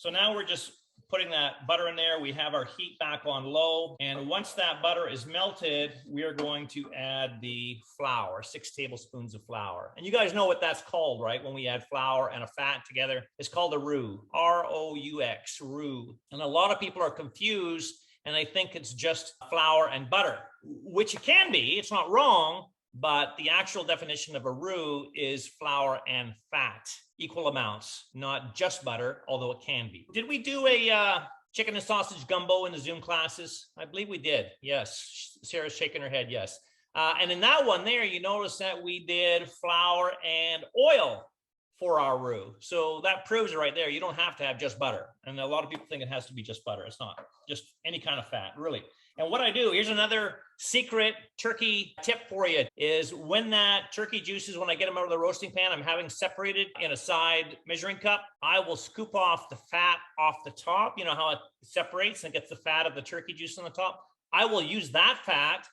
So now we're just putting that butter in there. We have our heat back on low. And once that butter is melted, we are going to add the flour, 6 tablespoons of flour. And you guys know what that's called, right? When we add flour and a fat together, it's called a roux, R-O-U-X, roux. And a lot of people are confused and they think it's just flour and butter, which it can be. It's not wrong, but the actual definition of a roux is flour and fat, equal amounts, not just butter, although it can be. Did we do a chicken and sausage gumbo in the Zoom classes? I believe we did. Yes. Sarah's shaking her head. Yes. And in that one there, you notice that we did flour and oil for our roux. So that proves it right there. You don't have to have just butter. And a lot of people think it has to be just butter. It's not. Just any kind of fat, really. And what I do, here's another secret turkey tip for you, is when that turkey juices, when I get them out of the roasting pan, I'm having separated in a side measuring cup, I will scoop off the fat off the top. You know how it separates and gets the fat of the turkey juice on the top? I will use that fat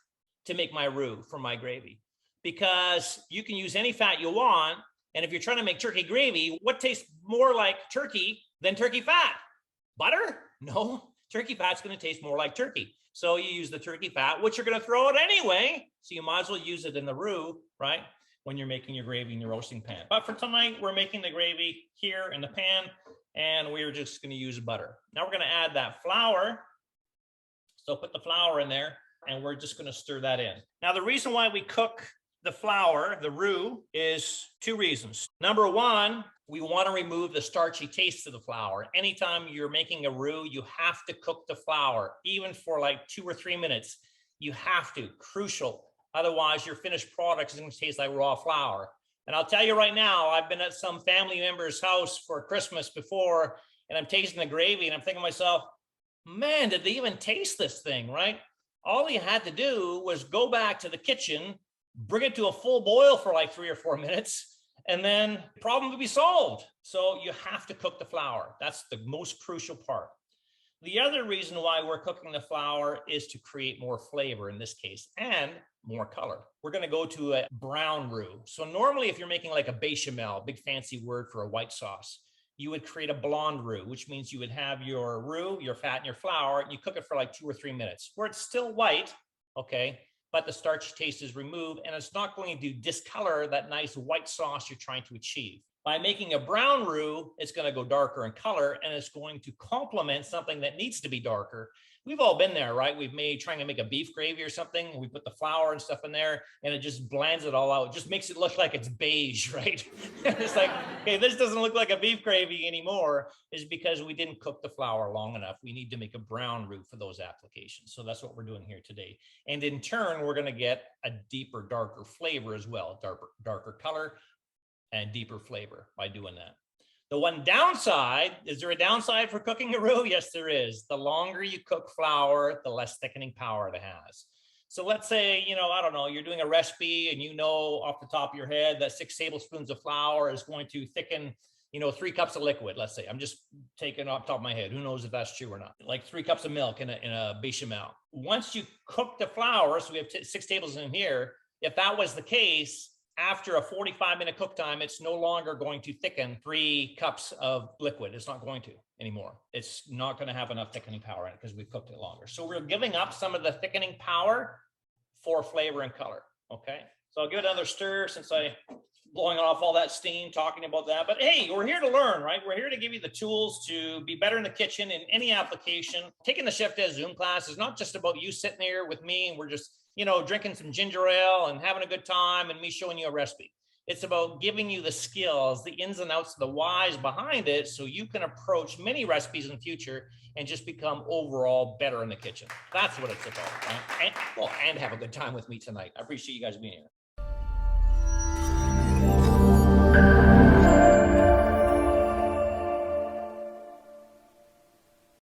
to make my roux for my gravy, because you can use any fat you want. And if you're trying to make turkey gravy, what tastes more like turkey than turkey fat? Butter? No, turkey fat's going to taste more like turkey. So you use the turkey fat, which you're going to throw out anyway. So you might as well use it in the roux, right? When you're making your gravy in your roasting pan. But for tonight, we're making the gravy here in the pan, and we're just going to use butter. Now we're going to add that flour. So put the flour in there, and we're just going to stir that in. Now, the reason why we cook the flour, the roux, is 2 reasons. Number one, we want to remove the starchy taste of the flour. Anytime you're making a roux, you have to cook the flour, even for like 2 or 3 minutes. You have to, crucial. Otherwise, your finished product is going to taste like raw flour. And I'll tell you right now, I've been at some family member's house for Christmas before, and I'm tasting the gravy, and I'm thinking to myself, man, did they even taste this thing, right? All you had to do was go back to the kitchen, bring it to a full boil for like 3 or 4 minutes, and then the problem would be solved. So you have to cook the flour. That's the most crucial part. The other reason why we're cooking the flour is to create more flavor in this case, and more color. We're going to go to a brown roux. So normally if you're making like a bechamel, big fancy word for a white sauce, you would create a blonde roux, which means you would have your roux, your fat, and your flour, and you cook it for like 2 or 3 minutes, where it's still white, okay? But the starch taste is removed, and it's not going to discolor that nice white sauce you're trying to achieve. By making a brown roux, it's going to go darker in color, and it's going to complement something that needs to be darker. We've all been there, right? We've trying to make a beef gravy or something. We put the flour and stuff in there, and it just blends it all out. It just makes it look like it's beige, right? It's like, okay, this doesn't look like a beef gravy anymore, is because we didn't cook the flour long enough. We need to make a brown roux for those applications. So that's what we're doing here today. And in turn, we're going to get a deeper, darker flavor as well, darker color and deeper flavor by doing that. The one downside, is there a downside for cooking a roux? Yes, there is. The longer you cook flour, the less thickening power it has. So let's say, I don't know, you're doing a recipe and you know off the top of your head that 6 tablespoons of flour is going to thicken, 3 cups of liquid, let's say. I'm just taking off the top of my head. Who knows if that's true or not? Like 3 cups of milk in a bechamel. Once you cook the flour, so we have 6 tablespoons in here, if that was the case, after a 45-minute cook time, it's no longer going to thicken 3 cups of liquid. It's not going to anymore. It's not going to have enough thickening power in it because we've cooked it longer. So we're giving up some of the thickening power for flavor and color. Okay. So I'll give it another stir since I'm blowing off all that steam talking about that. But hey, we're here to learn, right? We're here to give you the tools to be better in the kitchen in any application. Taking the Chef Des Zoom class is not just about you sitting there with me and we're just drinking some ginger ale and having a good time and me showing you a recipe. It's about giving you the skills, the ins and outs, the whys behind it, so you can approach many recipes in the future and just become overall better in the kitchen. That's what it's about, right? And have a good time with me tonight. I appreciate you guys being here.